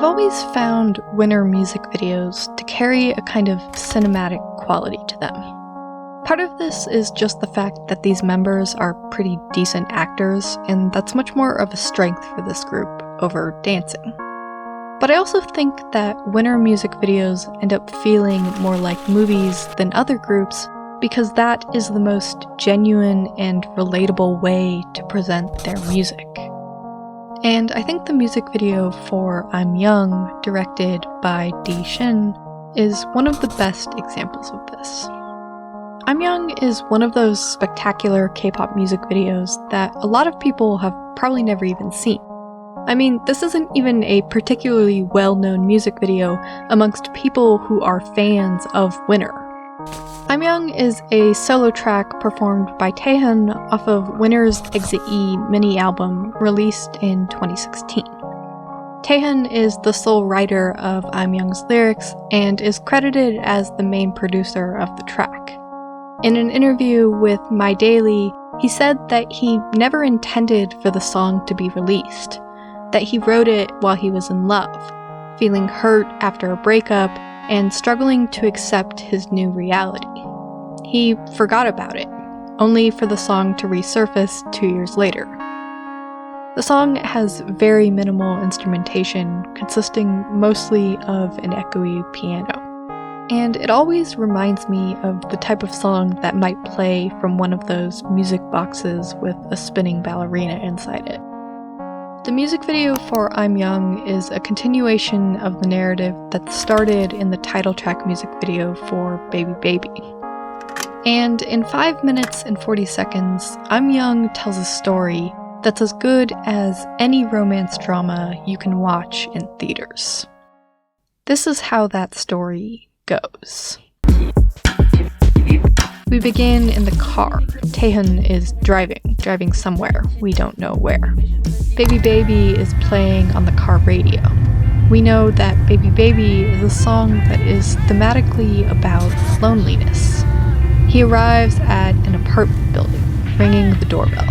I've always found Winner music videos to carry a kind of cinematic quality to them. Part of this is just the fact that these members are pretty decent actors, and that's much more of a strength for this group over dancing. But I also think that Winner music videos end up feeling more like movies than other groups because that is the most genuine and relatable way to present their music. And I think the music video for I'm Young, directed by Dee Shin, is one of the best examples of this. I'm Young is one of those spectacular K-pop music videos that a lot of people have probably never even seen. I mean, this isn't even a particularly well-known music video amongst people who are fans of Winner. I'm Young is a solo track performed by Taehyun off of Winner's Exit E mini-album released in 2016. Taehyun is the sole writer of I'm Young's lyrics and is credited as the main producer of the track. In an interview with My Daily, he said that he never intended for the song to be released, that he wrote it while he was in love, feeling hurt after a breakup and struggling to accept his new reality. He forgot about it, only for the song to resurface 2 years later. The song has very minimal instrumentation, consisting mostly of an echoey piano. And it always reminds me of the type of song that might play from one of those music boxes with a spinning ballerina inside it. The music video for I'm Young is a continuation of the narrative that started in the title track music video for Baby Baby. And in 5 minutes and 40 seconds, I'm Young tells a story that's as good as any romance drama you can watch in theaters. This is how that story goes. We begin in the car. Taehyun is driving somewhere, we don't know where. Baby Baby is playing on the car radio. We know that Baby Baby is a song that is thematically about loneliness. He arrives at an apartment building, ringing the doorbell,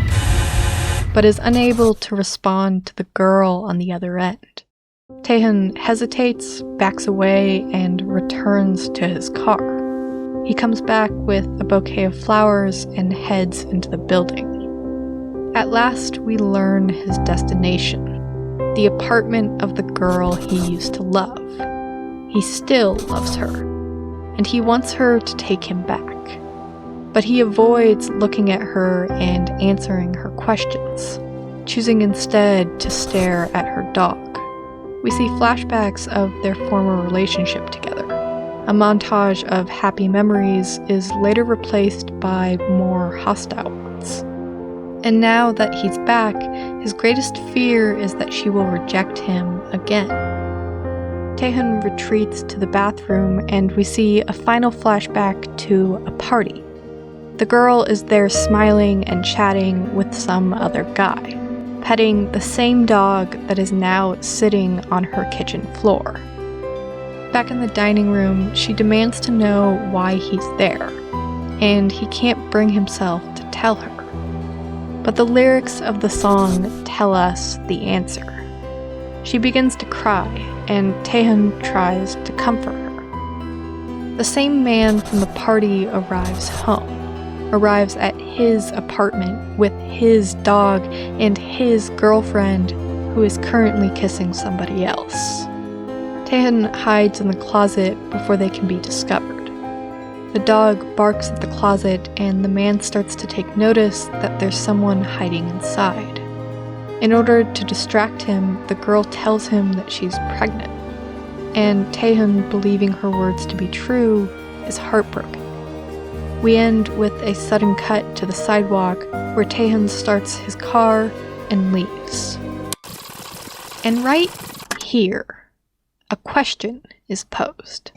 but is unable to respond to the girl on the other end. Taehyun hesitates, backs away, and returns to his car. He comes back with a bouquet of flowers and heads into the building. At last, we learn his destination, the apartment of the girl he used to love. He still loves her, and he wants her to take him back. But he avoids looking at her and answering her questions, choosing instead to stare at her dog. We see flashbacks of their former relationship together. A montage of happy memories is later replaced by more hostile ones. And now that he's back, his greatest fear is that she will reject him again. Taehyun retreats to the bathroom and we see a final flashback to a party. The girl is there smiling and chatting with some other guy, petting the same dog that is now sitting on her kitchen floor. Back in the dining room, she demands to know why he's there, and he can't bring himself to tell her. But the lyrics of the song tell us the answer. She begins to cry, and Taehyun tries to comfort her. The same man from the party arrives at his apartment with his dog and his girlfriend, who is currently kissing somebody else. Taehyun hides in the closet before they can be discovered. The dog barks at the closet and the man starts to take notice that there's someone hiding inside. In order to distract him, the girl tells him that she's pregnant. And Taehyun, believing her words to be true, is heartbroken. We end with a sudden cut to the sidewalk where Taehyun starts his car and leaves. And right here, a question is posed.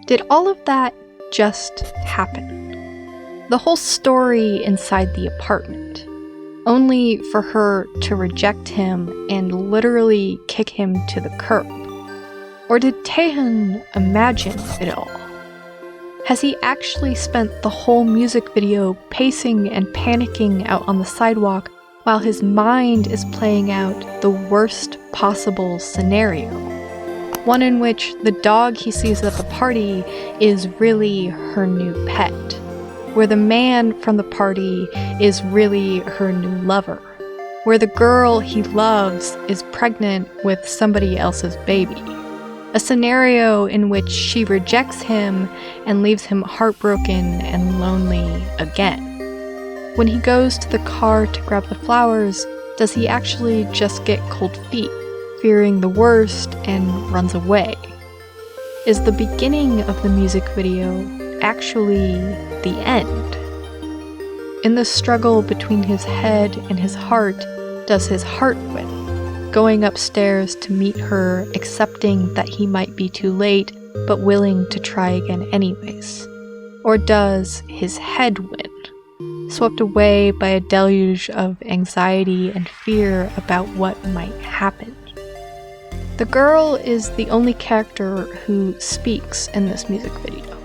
Did all of that just happen? The whole story inside the apartment, only for her to reject him and literally kick him to the curb? Or did Taehyun imagine it all? Has he actually spent the whole music video pacing and panicking out on the sidewalk while his mind is playing out the worst possible scenario. One in which the dog he sees at the party is really her new pet, where the man from the party is really her new lover, where the girl he loves is pregnant with somebody else's baby. A scenario in which she rejects him and leaves him heartbroken and lonely again. When he goes to the car to grab the flowers, does he actually just get cold feet, fearing the worst, and runs away? Is the beginning of the music video actually the end? In the struggle between his head and his heart, does his heart win, going upstairs to meet her, accepting that he might be too late, but willing to try again anyways? Or does his head win, swept away by a deluge of anxiety and fear about what might happen? The girl is the only character who speaks in this music video.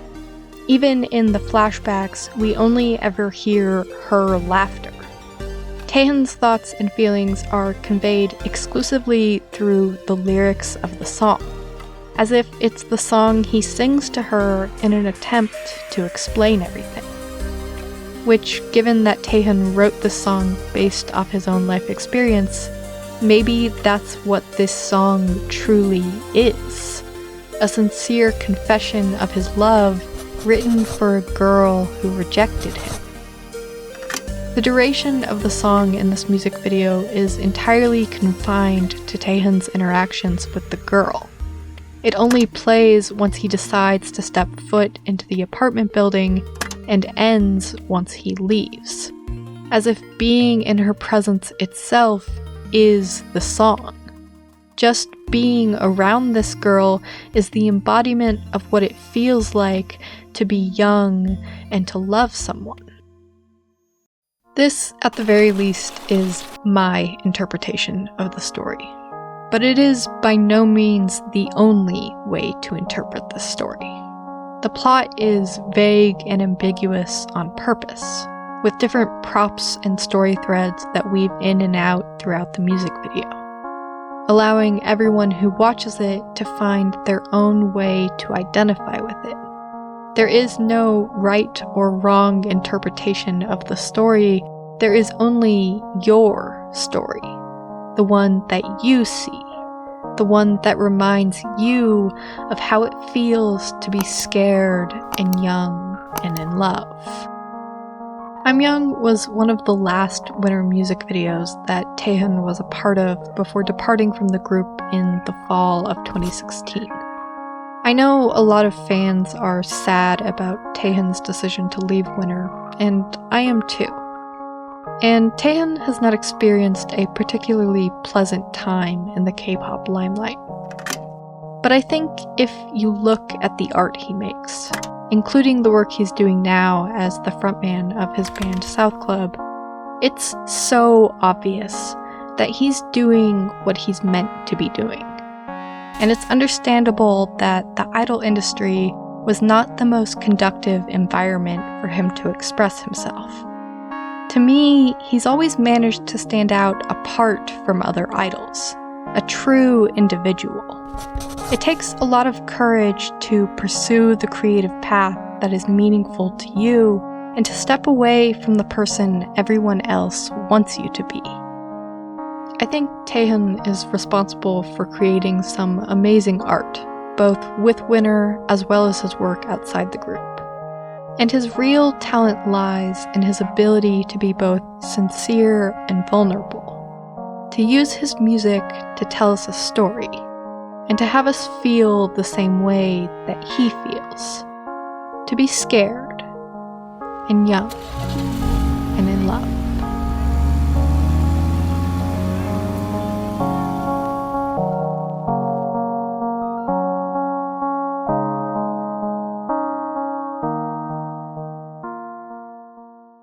Even in the flashbacks, we only ever hear her laughter. Taehyun's thoughts and feelings are conveyed exclusively through the lyrics of the song, as if it's the song he sings to her in an attempt to explain everything. Which, given that Taehyun wrote this song based off his own life experience, maybe that's what this song truly is. A sincere confession of his love written for a girl who rejected him. The duration of the song in this music video is entirely confined to Taehyun's interactions with the girl. It only plays once he decides to step foot into the apartment building and ends once he leaves, as if being in her presence itself is the song. Just being around this girl is the embodiment of what it feels like to be young and to love someone. This, at the very least, is my interpretation of the story. But it is by no means the only way to interpret this story. The plot is vague and ambiguous on purpose, with different props and story threads that weave in and out throughout the music video, allowing everyone who watches it to find their own way to identify with it. There is no right or wrong interpretation of the story, there is only your story, the one that you see, the one that reminds you of how it feels to be scared and young and in love. I'm Young was one of the last winter music videos that Taehyun was a part of before departing from the group in the fall of 2016. I know a lot of fans are sad about Taehyun's decision to leave Winter, and I am too. And Taehyun has not experienced a particularly pleasant time in the K-pop limelight. But I think if you look at the art he makes, including the work he's doing now as the frontman of his band South Club, it's so obvious that he's doing what he's meant to be doing. And it's understandable that the idol industry was not the most conducive environment for him to express himself. To me, he's always managed to stand out apart from other idols, a true individual. It takes a lot of courage to pursue the creative path that is meaningful to you and to step away from the person everyone else wants you to be. I think Taehyun is responsible for creating some amazing art, both with Winner as well as his work outside the group. And his real talent lies in his ability to be both sincere and vulnerable, to use his music to tell us a story, and to have us feel the same way that he feels, to be scared, and young, and in love.